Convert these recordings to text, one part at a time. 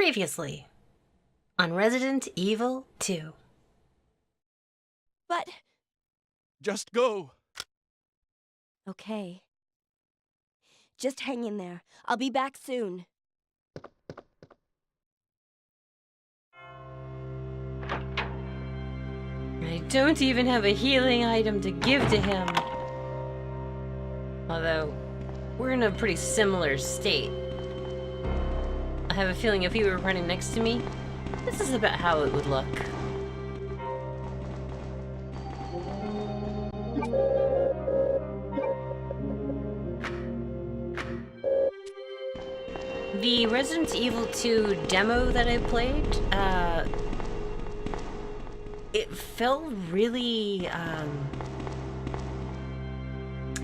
Previously on Resident Evil 2. But... Just go. Okay. Just hang in there. I'll be back soon. I don't even have a healing item to give to him. Although, we're in a pretty similar state. I have a feeling if he were running next to me, this is about how it would look. The Resident Evil 2 demo that I played, it felt really, I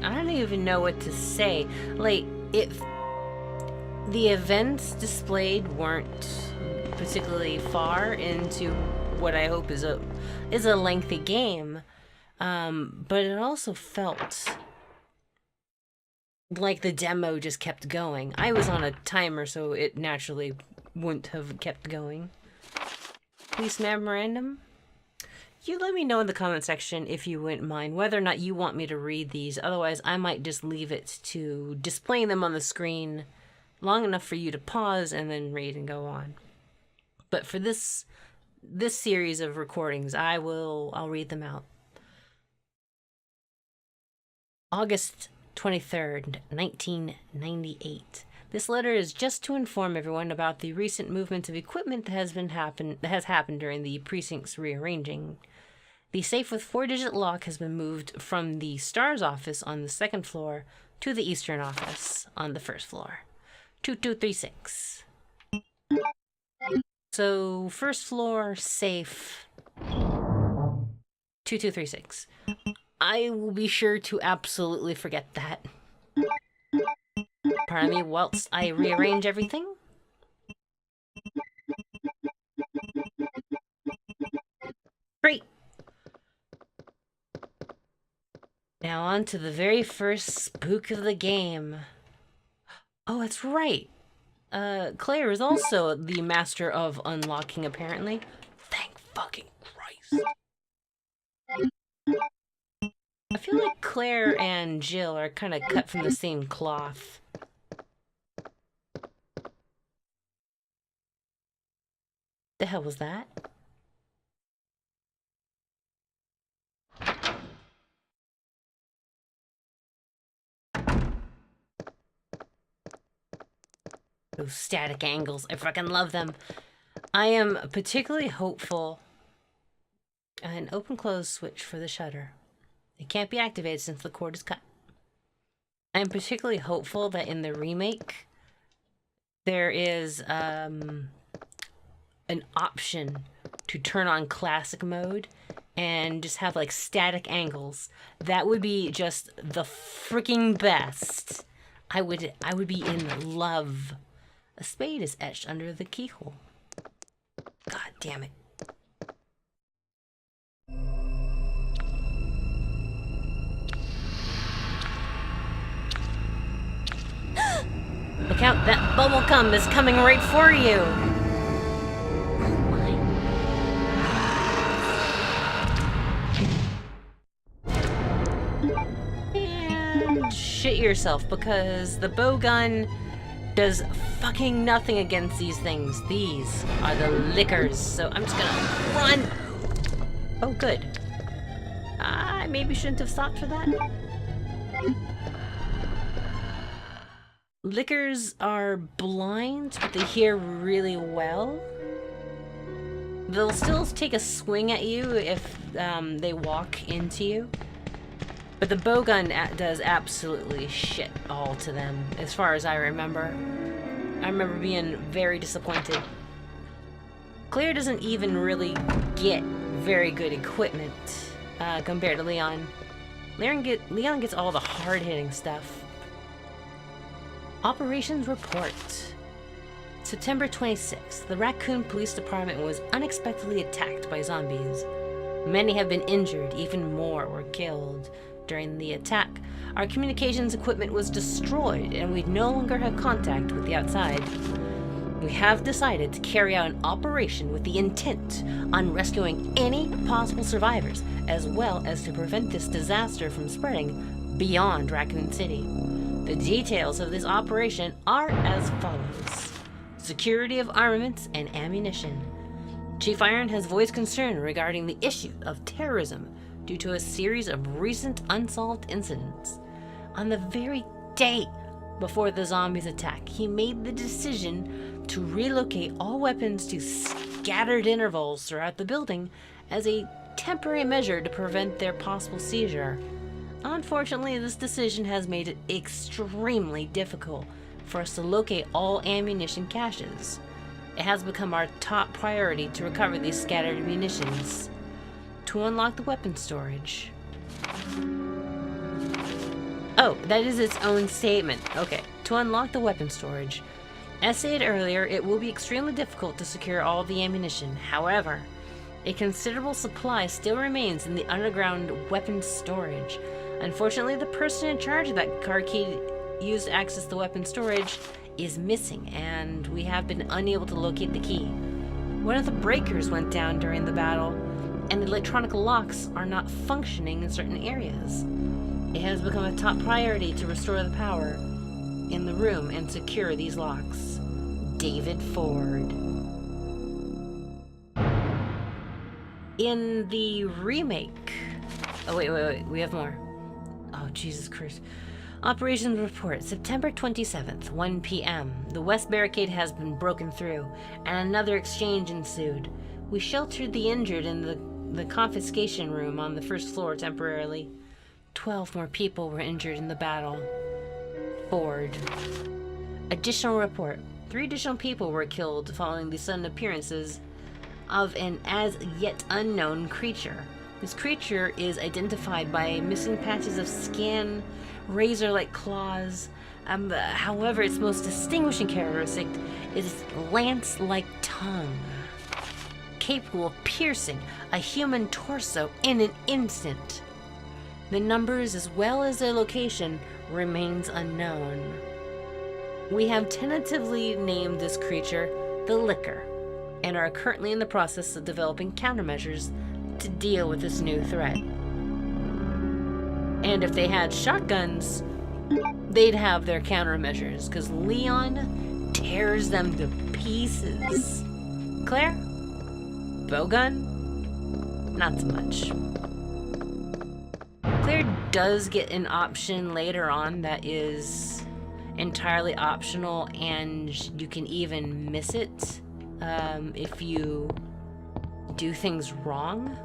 don't even know what to say. Like, the events displayed weren't particularly far into what I hope is a lengthy game, but it also felt like the demo just kept going. I was on a timer, so it naturally wouldn't have kept going. Police memorandum. You let me know in the comment section if you wouldn't mind whether or not you want me to read these. Otherwise, I might just leave it to displaying them on the screen long enough for you to pause and then read and go on. But for this series of recordings, I'll read them out. August 23rd, 1998. This letter is just to inform everyone about the recent movement of equipment that has happened during the precinct's rearranging. The safe with 4-digit lock has been moved from the STARS office on the 2nd floor to the Eastern office on the 1st floor. 2236. So, 1st floor, safe. 2236. I will be sure to absolutely forget that. Pardon me whilst I rearrange everything. Great. Now on to the very first spook of the game. Oh, that's right. Claire is also the master of unlocking, apparently. Thank fucking Christ. I feel like Claire and Jill are kind of cut from the same cloth. The hell was that? Those static angles, I fucking love them. I am particularly hopeful. An open-close switch for the shutter. It can't be activated since the cord is cut. I'm particularly hopeful that in the remake, there is an option to turn on classic mode and just have like static angles. That would be just the freaking best. I would be in love. A spade is etched under the keyhole. God damn it. Look out, that bubble gum is coming right for you! Oh my. And shit yourself, because the bow gun does fucking nothing against these things. These are the lickers, so I'm just gonna run! Oh, good. I maybe shouldn't have stopped for that. Lickers are blind, but they hear really well. They'll still take a swing at you if they walk into you. But the bowgun does absolutely shit all to them, as far as I remember. I remember being very disappointed. Claire doesn't even really get very good equipment compared to Leon. Leon gets all the hard-hitting stuff. Operations report. September 26th, the Raccoon Police Department was unexpectedly attacked by zombies. Many have been injured, even more were killed. During the attack, our communications equipment was destroyed and we no longer have contact with the outside. We have decided to carry out an operation with the intent on rescuing any possible survivors, as well as to prevent this disaster from spreading beyond Raccoon City. The details of this operation are as follows. Security of armaments and ammunition. Chief Iron has voiced concern regarding the issue of terrorism due to a series of recent unsolved incidents. On the very day before the zombies' attack, he made the decision to relocate all weapons to scattered intervals throughout the building as a temporary measure to prevent their possible seizure. Unfortunately, this decision has made it extremely difficult for us to locate all ammunition caches. It has become our top priority to recover these scattered munitions. To unlock the weapon storage. Oh, that is its own statement. Okay. To unlock the weapon storage. As stated earlier, it will be extremely difficult to secure all the ammunition. However, a considerable supply still remains in the underground weapons storage. Unfortunately, the person in charge of that car key used to access the weapon storage is missing, and we have been unable to locate the key. One of the breakers went down during the battle, and the electronic locks are not functioning in certain areas. It has become a top priority to restore the power in the room and secure these locks. David Ford. In the remake... Oh, wait, we have more. Oh, Jesus Christ. Operations report, September 27th, 1 p.m. The west barricade has been broken through, and another exchange ensued. We sheltered the injured in the confiscation room on the first floor temporarily. 12 more people were injured in the battle. Ford. Additional report. 3 additional people were killed following the sudden appearances of an as yet unknown creature. This creature is identified by missing patches of skin, razor-like claws. However, its most distinguishing characteristic is its lance-like tongue, capable of piercing a human torso in an instant. The numbers as well as their location remains unknown. We have tentatively named this creature the Licker and are currently in the process of developing countermeasures to deal with this new threat. And if they had shotguns, they'd have their countermeasures, because Leon tears them to pieces. Claire? Bowgun? Not so much. Claire does get an option later on that is entirely optional, and you can even miss it if you do things wrong.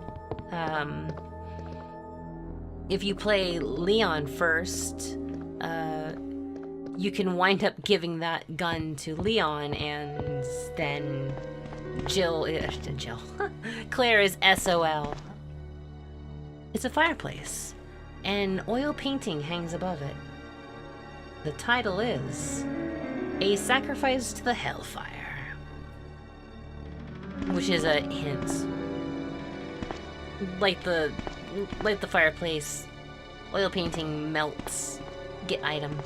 If you play Leon first, you can wind up giving that gun to Leon, and then Claire is SOL. It's a fireplace. An oil painting hangs above it. The title is A Sacrifice to the Hellfire, which is a hint. Light the fireplace, oil painting melts, get item.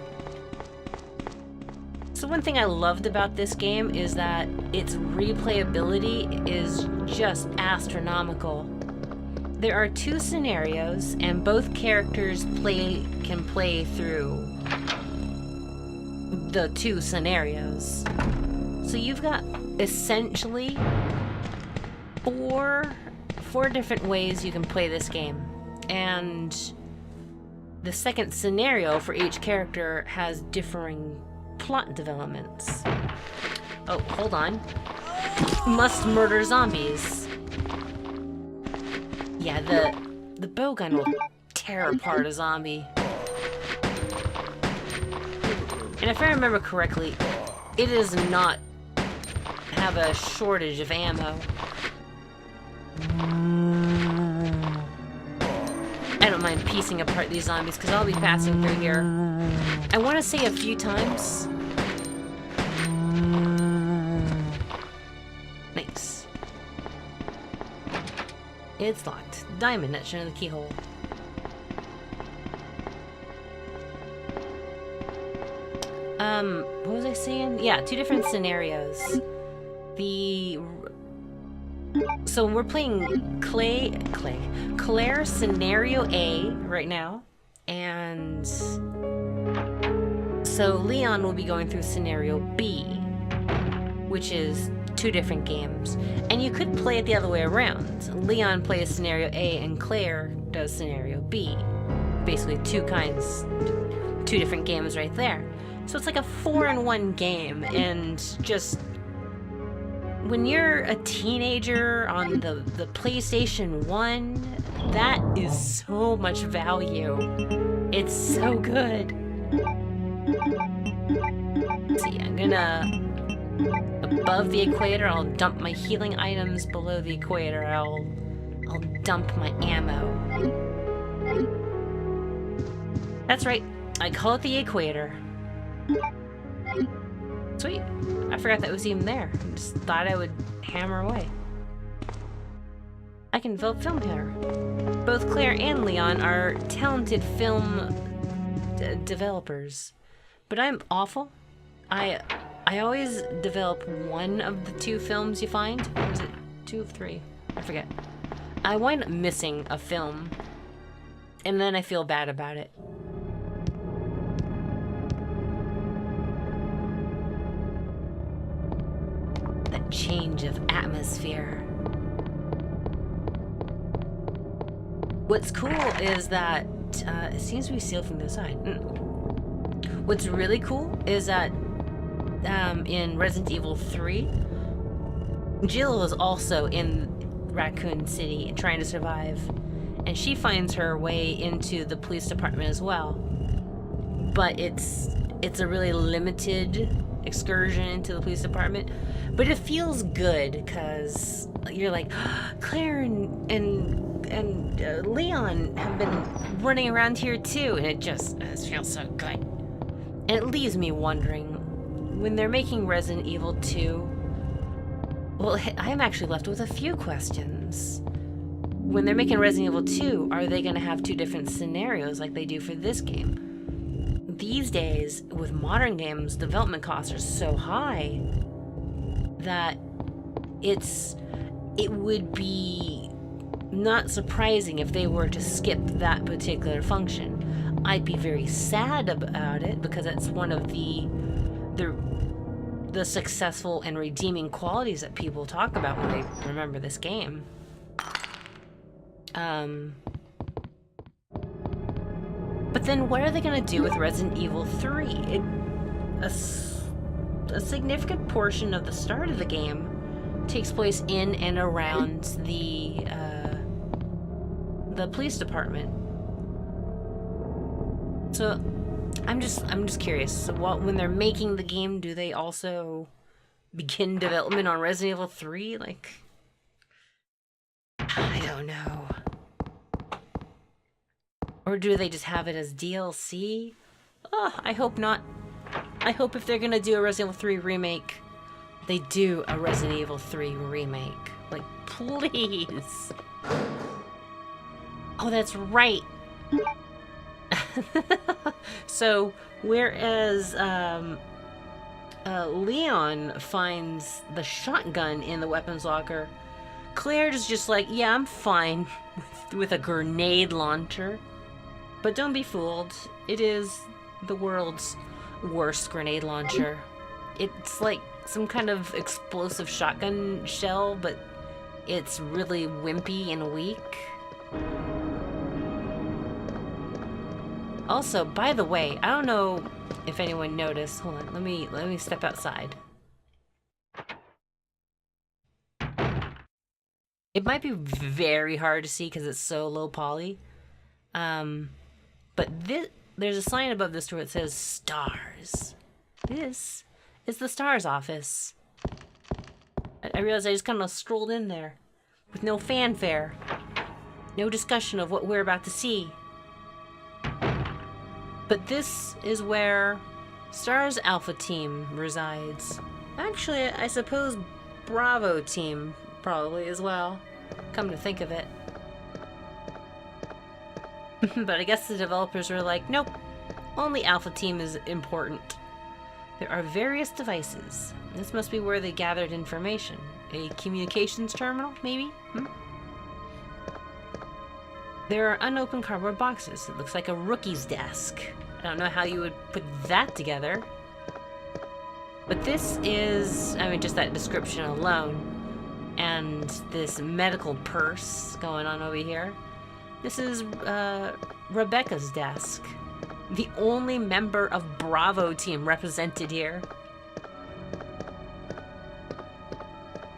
So one thing I loved about this game is that its replayability is just astronomical. There are 2 scenarios, and both characters can play through the 2 scenarios. So you've got essentially four different ways you can play this game, and the second scenario for each character has differing plot developments. Oh, hold on. Must murder zombies. Yeah, the bowgun will tear apart a zombie. And if I remember correctly, it does not have a shortage of ammo. I don't mind piecing apart these zombies because I'll be passing through here. I want to say a few times. Nice. It's locked. Diamond etched into the keyhole. what was I saying? Yeah, 2 different scenarios. So we're playing Claire scenario A right now, and so Leon will be going through scenario B, which is 2 different games. And you could play it the other way around. Leon plays scenario A and Claire does scenario B. Basically 2 different games right there. So it's like a 4-in-1 game, and just when you're a teenager on the PlayStation 1, that is so much value. It's so good. See, I'm gonna, above the equator, I'll dump my healing items. Below the equator, I'll dump my ammo. That's right, I call it the equator. Sweet. I forgot that was even there. I just thought I would hammer away. I can film here. Both Claire and Leon are talented film developers, but I'm awful. I always develop one of the 2 films you find. Or is it 2 of 3? I forget. I wind up missing a film, and then I feel bad about it. That change of atmosphere. What's cool is that it seems to be sealed from the side. What's really cool is that in Resident Evil 3, Jill is also in Raccoon City trying to survive, and she finds her way into the police department as well. But it's a really limited excursion into the police department, but it feels good because you're like, Claire and Leon have been running around here too, and it feels so good. And it leaves me wondering, when they're making Resident Evil 2, well, I'm actually left with a few questions. When they're making Resident Evil 2, are they going to have 2 different scenarios like they do for this game? These days, with modern games, development costs are so high that it would be not surprising if they were to skip that particular function. I'd be very sad about it because it's one of the successful and redeeming qualities that people talk about when they remember this game. But then what are they going to do with Resident Evil 3? A significant portion of the start of the game takes place in and around the police department. So I'm just curious. So when they're making the game, do they also begin development on Resident Evil 3? Like, I don't know. Or do they just have it as DLC? Oh, I hope not. I hope if they're gonna do a Resident Evil 3 remake, they do a Resident Evil 3 remake. Like, please. Oh, that's right. So, whereas Leon finds the shotgun in the weapons locker, Claire's just like, yeah, I'm fine with a grenade launcher. But don't be fooled. It is the world's worst grenade launcher. It's like some kind of explosive shotgun shell, but it's really wimpy and weak. Also, by the way, I don't know if anyone noticed. Hold on, let me step outside. It might be very hard to see because it's so low poly. But there's a sign above this door that says STARS. This is the STARS office. I realized I just kind of strolled in there with no fanfare. No discussion of what we're about to see. But this is where STARS Alpha Team resides. Actually, I suppose Bravo Team probably as well, come to think of it. But I guess the developers were like, nope, only Alpha Team is important. There are various devices. This must be where they gathered information. A communications terminal, maybe? There are unopened cardboard boxes. It looks like a rookie's desk. I don't know how you would put that together. But this is, I mean, just that description alone. And this medical purse going on over here. This is Rebecca's desk. The only member of Bravo team represented here.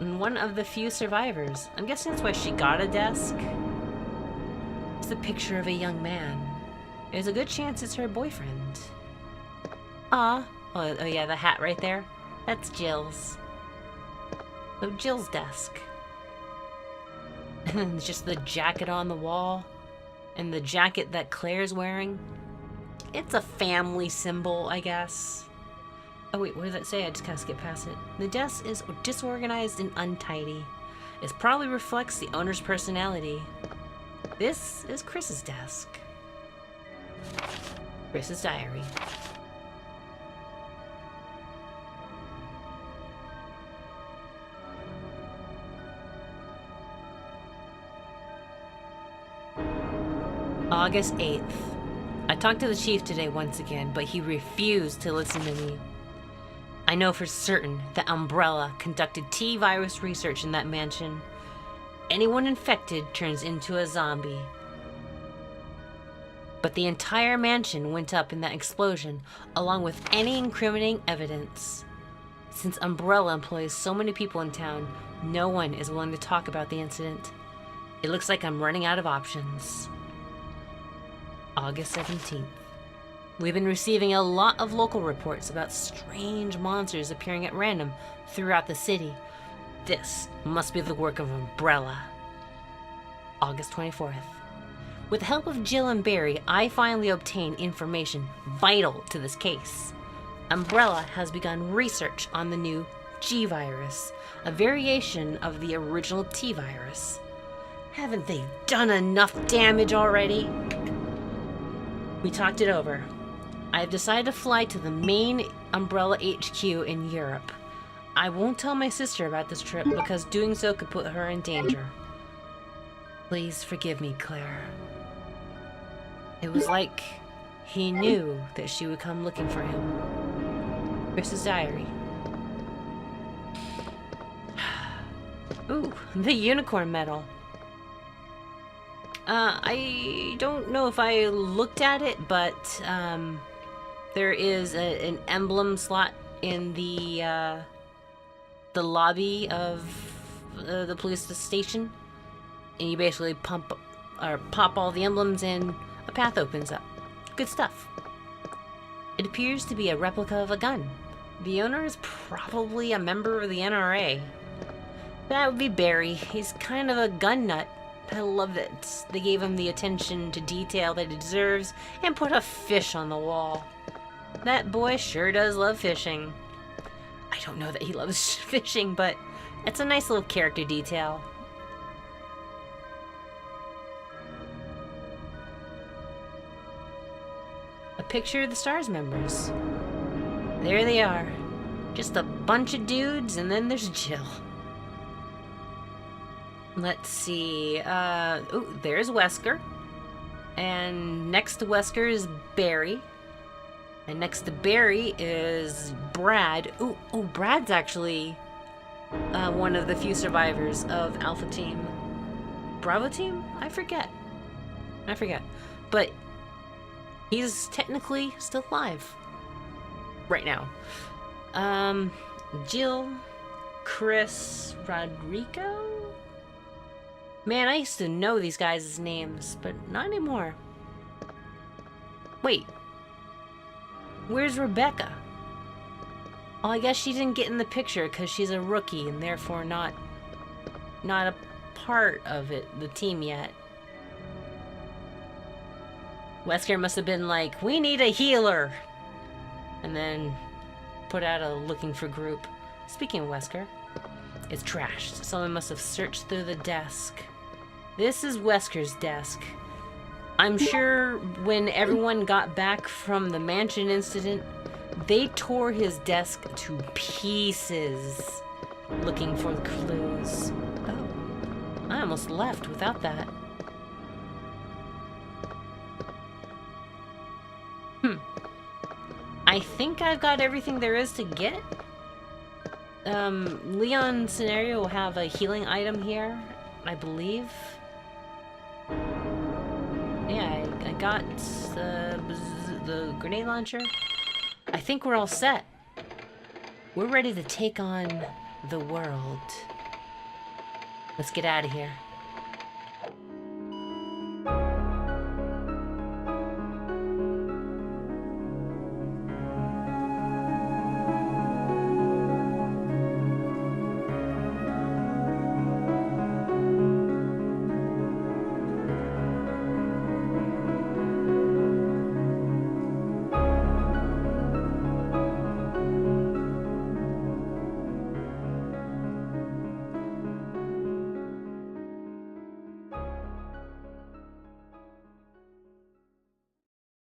And one of the few survivors. I'm guessing that's why she got a desk. It's a picture of a young man. There's a good chance it's her boyfriend. Oh yeah, the hat right there. That's Jill's. So Jill's desk. And then just the jacket on the wall. And the jacket that Claire's wearing. It's a family symbol, I guess. Oh wait, what does that say? I just kind of skipped past it. The desk is disorganized and untidy. It probably reflects the owner's personality. This is Chris's desk. Chris's diary. August 8th. I talked to the chief today once again, but he refused to listen to me. I know for certain that Umbrella conducted T-virus research in that mansion. Anyone infected turns into a zombie. But the entire mansion went up in that explosion, along with any incriminating evidence. Since Umbrella employs so many people in town, no one is willing to talk about the incident. It looks like I'm running out of options. August 17th. We've been receiving a lot of local reports about strange monsters appearing at random throughout the city. This must be the work of Umbrella. August 24th. With the help of Jill and Barry, I finally obtained information vital to this case. Umbrella has begun research on the new G-virus, a variation of the original T-virus. Haven't they done enough damage already? We talked it over. I have decided to fly to the main Umbrella HQ in Europe. I won't tell my sister about this trip because doing so could put her in danger. Please forgive me, Claire. It was like he knew that she would come looking for him. Chris's diary. Ooh, the unicorn medal. I don't know if I looked at it, but there is an emblem slot in the lobby of the police station, and you basically pop all the emblems and a path opens up. Good stuff. It appears to be a replica of a gun. The owner is probably a member of the NRA. That would be Barry. He's kind of a gun nut. I love that they gave him the attention to detail that he deserves and put a fish on the wall. That boy sure does love fishing. I don't know that he loves fishing, but it's a nice little character detail. A picture of the STARS members. There they are. Just a bunch of dudes, and then there's Jill. Let's see. Oh, there's Wesker. And next to Wesker is Barry. And next to Barry is Brad. Oh, Brad's actually one of the few survivors of Alpha Team. Bravo Team? I forget. But he's technically still alive. Right now. Jill, Chris, Rodrigo? Man, I used to know these guys' names, but not anymore. Wait. Where's Rebecca? Well, I guess she didn't get in the picture because she's a rookie and therefore not a part of the team yet. Wesker must have been like, we need a healer! And then put out a looking for group. Speaking of Wesker, it's trashed. Someone must have searched through the desk. This is Wesker's desk. I'm sure when everyone got back from the mansion incident, They tore his desk to pieces looking for the clues. Oh, I almost left without that. I think I've got everything there is to get. Leon's scenario will have a healing item here, I believe. Yeah, I got the grenade launcher. I think we're all set. We're ready to take on the world. Let's get out of here.